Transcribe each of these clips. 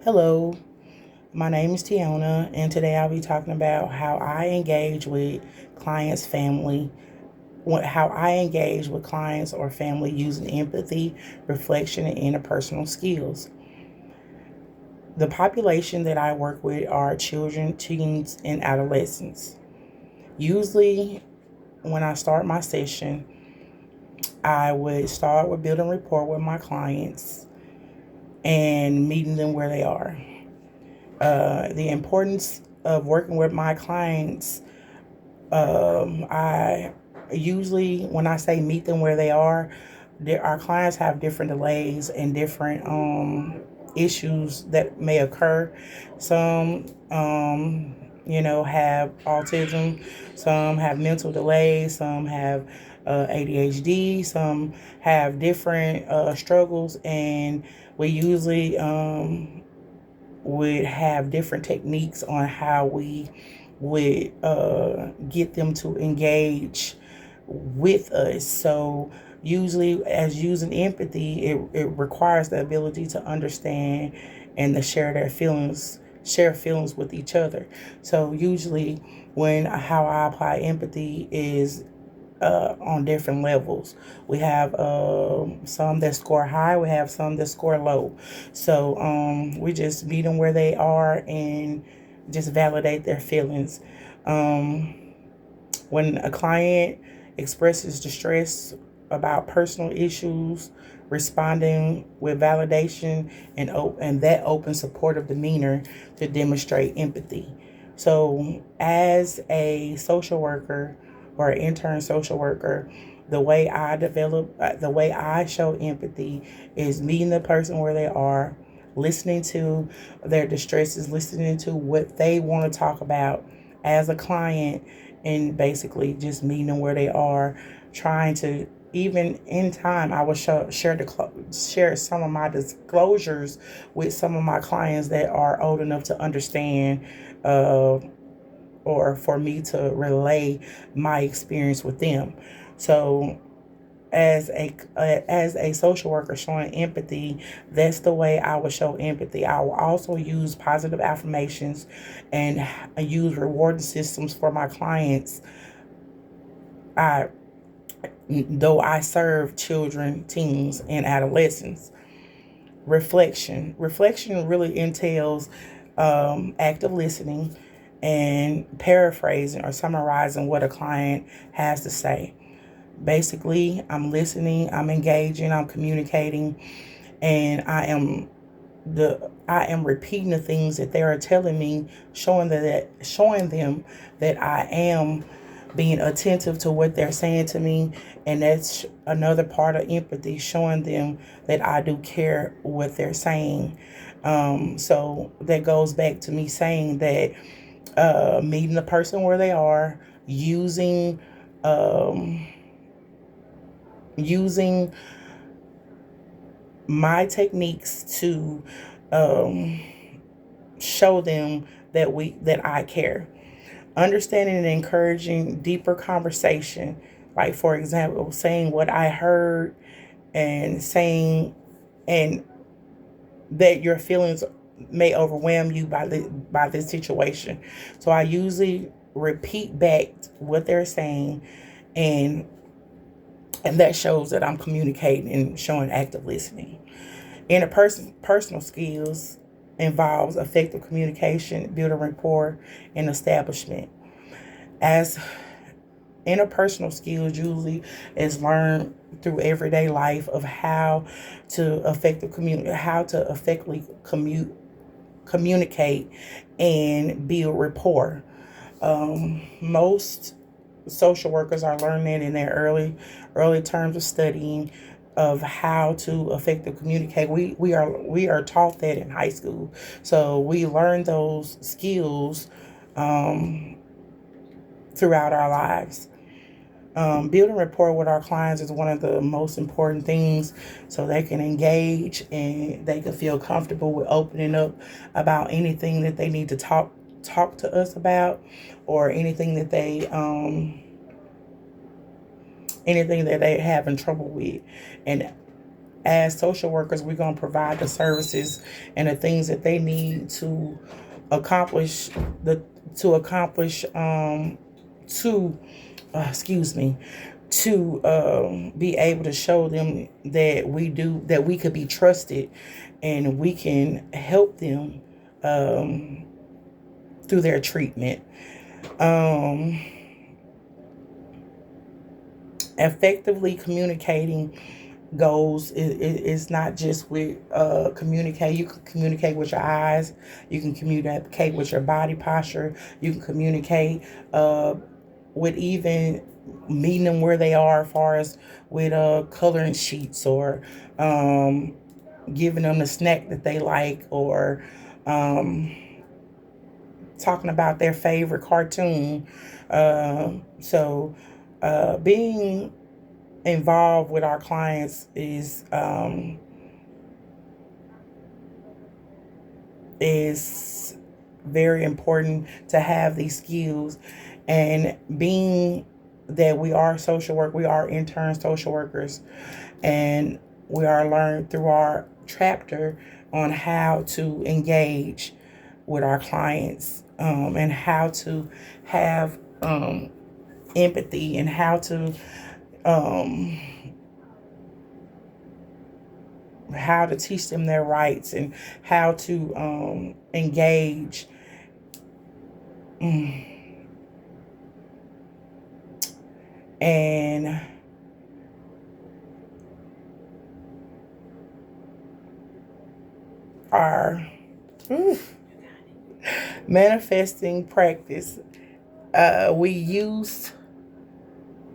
Hello, my name is Tiona, and today I'll be talking about how I engage with clients, family, how I engage with clients or family using empathy, reflection, and interpersonal skills. The population that I work with are children, teens, and adolescents. Usually, when I start my session, I would start with building rapport with my clients and meeting them where they are. The importance of working with my clients, I usually, when I say meet them where they are, our clients have different delays and different issues that may occur. Some, have autism, some have mental delays, some have ADHD, some have different struggles, and we usually would have different techniques on how we would get them to engage with us. So usually, as using empathy, it requires the ability to understand and to share feelings with each other. So usually, when how I apply empathy is on different levels. We have some that score high, we have some that score low. So we just meet them where they are and just validate their feelings. Um, when a client expresses distress about personal issues, responding with validation and that open supportive demeanor to demonstrate empathy. So, as a social worker or an intern social worker, the way I show empathy is meeting the person where they are, listening to their distresses, listening to what they want to talk about as a client, and basically just meeting them where they are, trying to even in time I will share some of my disclosures with some of my clients that are old enough to understand, uh, or for me to relay my experience with them. So as a social worker showing empathy, that's the way I would show empathy. I will also use positive affirmations and use reward systems for my clients. I Though I serve children, teens, and adolescents. Reflection really entails active listening and paraphrasing or summarizing what a client has to say. Basically, I'm listening, I'm engaging, I'm communicating, and I am repeating the things that they are telling me, showing them that I am being attentive to what they're saying to me, and that's another part of empathy, showing them that I do care what they're saying. So that goes back to me saying that meeting the person where they are, using um, using my techniques to um, show them that I care. Understanding and encouraging deeper conversation, like for example, saying what I heard and saying and that your feelings may overwhelm you by this situation. So I usually repeat back what they're saying, and that shows that I'm communicating and showing active listening. Personal skills involves effective communication, building rapport, and establishment. As interpersonal skills usually is learned through everyday life of how to effectively communicate and build rapport. Most social workers are learning it in their early terms of studying of how to effectively communicate. We are taught that in high school, so we learn those skills um, throughout our lives. Building rapport with our clients is one of the most important things, so they can engage and they can feel comfortable with opening up about anything that they need to talk to us about, or anything that they having trouble with. And as social workers, we're going to provide the services and the things that they need to accomplish the to accomplish to excuse me, to be able to show them that we could be trusted, and we can help them through their treatment. Um, Effectively communicating goals is not just with communicate. You can communicate with your eyes, you can communicate with your body posture, you can communicate with even meeting them where they are, as far as with coloring sheets, or um, giving them the snack that they like, or um, talking about their favorite cartoon. So being involved with our clients is very important to have these skills. And being that we are social work, we are intern social workers, and we are learned through our chapter on how to engage with our clients, and how to have empathy, and um, how to teach them their rights, and how to engage. And our manifesting practice, we used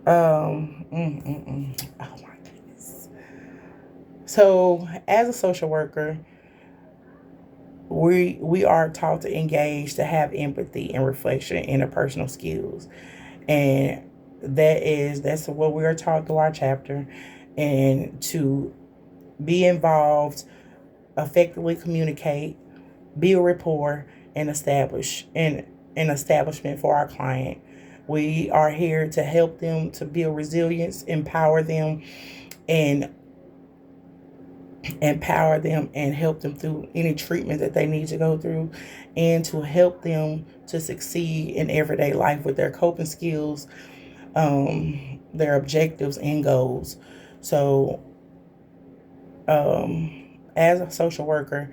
oh my goodness. So as a social worker, we are taught to engage, to have empathy and reflection, interpersonal skills, and that's what we are taught through our chapter, and to be involved, effectively communicate, build rapport, and establish an establishment for our client. We are here to help them to build resilience, and empower them and help them through any treatment that they need to go through, and to help them to succeed in everyday life with their coping skills, their objectives and goals. So as a social worker,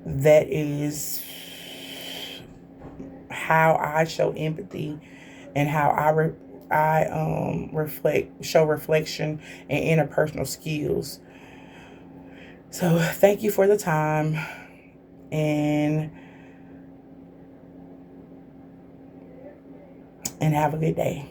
that is how I show empathy, and how I show reflection and interpersonal skills. So thank you for the time, and have a good day.